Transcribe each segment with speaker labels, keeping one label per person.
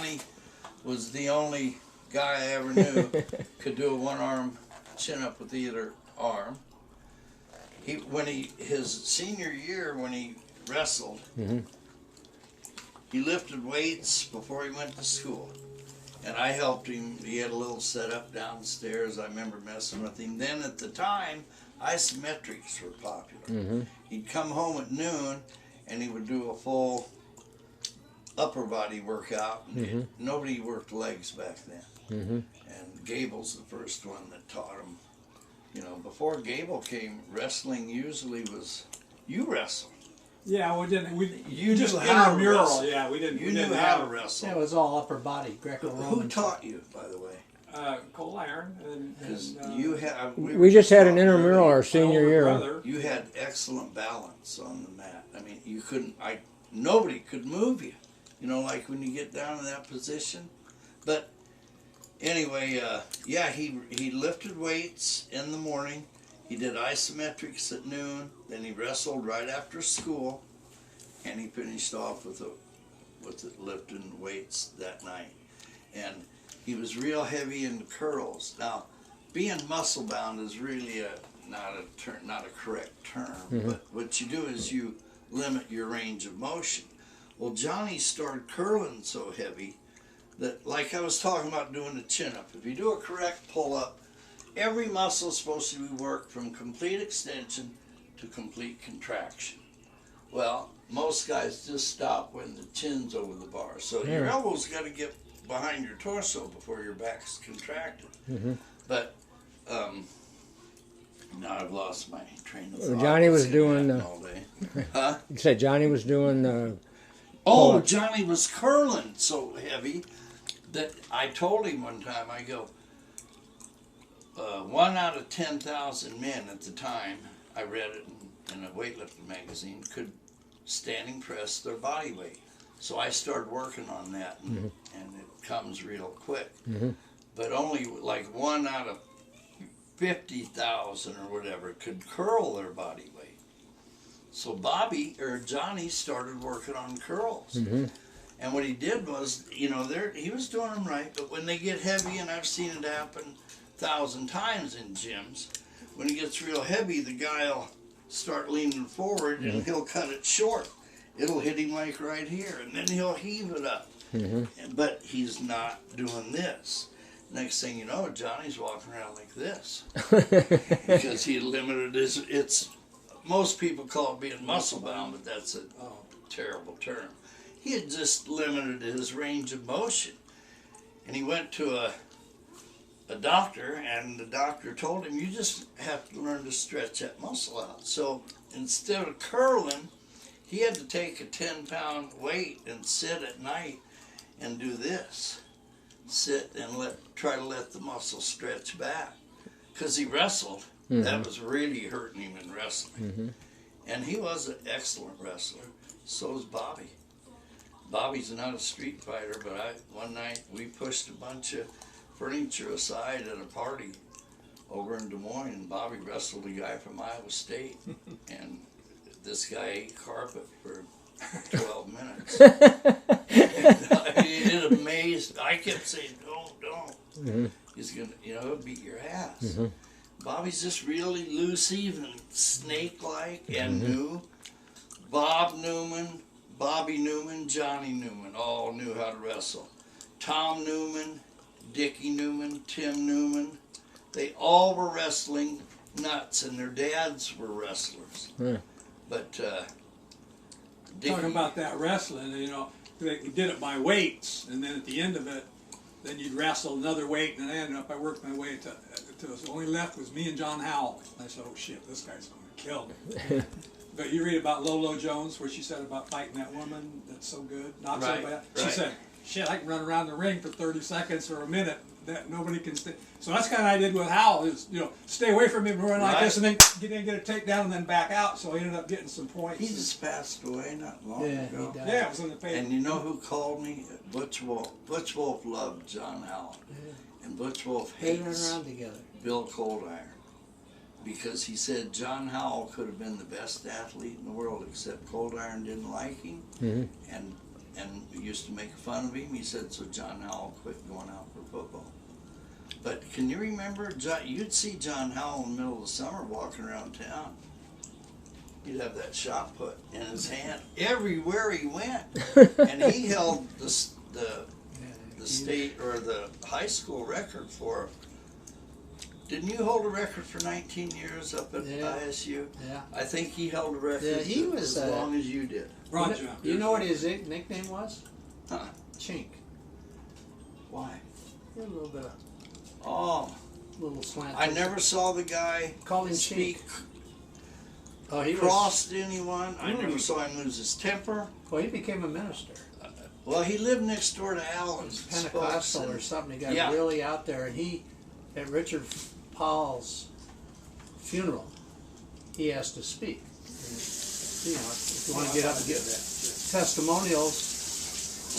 Speaker 1: Johnny was the only guy I ever knew could do a one-arm chin-up with either arm. His senior year, when he wrestled, he lifted weights before he went to school. And I helped him. He had a little setup downstairs. I remember messing with him. Then at the time, isometrics were popular. He'd come home at noon, and he would do a full upper body workout. Nobody worked legs back then. And Gable's the first one that taught him. You know, before Gable came, wrestling usually was, you wrestled.
Speaker 2: Yeah, we didn't.
Speaker 1: You
Speaker 2: just
Speaker 1: knew how to
Speaker 2: intramural.
Speaker 1: wrestle.
Speaker 2: Yeah, we didn't.
Speaker 1: You knew how to wrestle.
Speaker 3: That was all upper body, Greco-Roman.
Speaker 1: Who taught you, by the way?
Speaker 2: Cold iron.
Speaker 1: Because you had.
Speaker 3: We just had an intramural our senior year.
Speaker 1: You had excellent balance on the mat. I mean, you couldn't. Nobody could move you. You know, like when you get down in that position. But anyway, yeah, he lifted weights in the morning. He did isometrics at noon. Then he wrestled right after school, and he finished off with lifting weights that night. And he was real heavy in the curls. Now, being muscle bound is really not a correct term. But what you do is you limit your range of motion. Well, Johnny started curling so heavy that, like I was talking about doing the chin-up, if you do a correct pull-up, every muscle is supposed to be worked from complete extension to complete contraction. Well, most guys just stop when the chin's over the bar. So your elbow's got to get behind your torso before your back's contracted. But now I've lost my train of thought.
Speaker 3: Johnny was doing.
Speaker 1: All day. Huh?
Speaker 3: You said Johnny was doing.
Speaker 1: Oh, Johnny was curling so heavy that I told him one time, I go, 1 out of 10,000 men at the time, I read it in a weightlifting magazine, could standing press their body weight. So I started working on that, and it comes real quick. But only like 1 out of 50,000 or whatever could curl their body weight. So Johnny started working on curls. And what he did was, you know, he was doing them right, but when they get heavy, and I've seen it happen 1,000 times in gyms, when it gets real heavy, the guy will start leaning forward and he'll cut it short. It'll hit him like right here, and then he'll heave it up. But he's not doing this. Next thing you know, Johnny's walking around like this because he limited his. Most people call it being muscle bound, but that's a terrible term. He had just limited his range of motion, and he went to a doctor, and the doctor told him, you just have to learn to stretch that muscle out. So instead of curling, he had to take a 10-pound weight and sit at night and do this. Sit and try to let the muscle stretch back. Because he wrestled. That was really hurting him in wrestling. And he was an excellent wrestler. So is Bobby. Bobby's not a street fighter, but one night we pushed a bunch of furniture aside at a party over in Des Moines, and Bobby wrestled a guy from Iowa State, and this guy ate carpet for 12 minutes. It amazed. I kept saying, don't. He's gonna, he'll beat your ass. Bobby's just really loose, even snake-like, and new. Bobby Neuman, Johnny Neuman all knew how to wrestle. Tom Neuman, Dickie Neuman, Tim Neuman, they all were wrestling nuts, and their dads were wrestlers. But
Speaker 2: talking about that wrestling, they did it by weights, and then at the end of it, then you'd wrestle another weight, and I ended up, I worked my way to the only left was me and John Howell. I said, oh shit, this guy's going to kill me. But you read about Lolo Jones, where she said about fighting that woman that's so good, not so bad. She said, shit, I can run around the ring for 30 seconds or a minute that nobody can stay. So that's kind of what I did with Howell, is, stay away from him, run like this, and then get a takedown and then back out. So I ended up getting some points.
Speaker 1: He just passed away not long ago.
Speaker 3: He died.
Speaker 2: Yeah, it was in the paper.
Speaker 1: And you know who called me? Butch Wolf. Butch Wolf loved John Howell. And Butch Wolf hates Bill Coldiron, because he said John Howell could have been the best athlete in the world, except Coldiron didn't like him. And and used to make fun of him. He said, so John Howell quit going out for football. But can you remember, you'd see John Howell in the middle of the summer walking around town. He'd have that shot put in his hand everywhere he went. And he held the state or the high school record for, didn't you hold a record for 19 years up at ISU?
Speaker 4: Yeah.
Speaker 1: I think he held a record
Speaker 4: Yeah, he was,
Speaker 1: as long as you did.
Speaker 2: Roger.
Speaker 4: You know what his nickname was?
Speaker 1: Huh.
Speaker 4: Chink.
Speaker 1: Why?
Speaker 4: A little bit of
Speaker 1: Oh,
Speaker 4: little slant.
Speaker 1: I never saw the guy
Speaker 4: Called him
Speaker 1: speak
Speaker 4: Oh, he
Speaker 1: cross to anyone. I
Speaker 4: Mm.
Speaker 1: never saw him lose his temper.
Speaker 4: Well, he became a minister,
Speaker 1: Well, he lived next door to Allen's.
Speaker 4: Pentecostal or something. He got
Speaker 1: Yeah.
Speaker 4: really out there, and he, at Richard Paul's funeral, he asked to speak. And, you know, if you want to get up and give testimonials,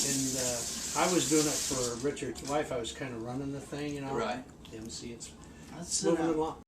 Speaker 4: and I was doing it for Richard's wife. I was kind of running the thing, you know.
Speaker 1: Right.
Speaker 4: MC, it's
Speaker 1: Let's
Speaker 4: moving along.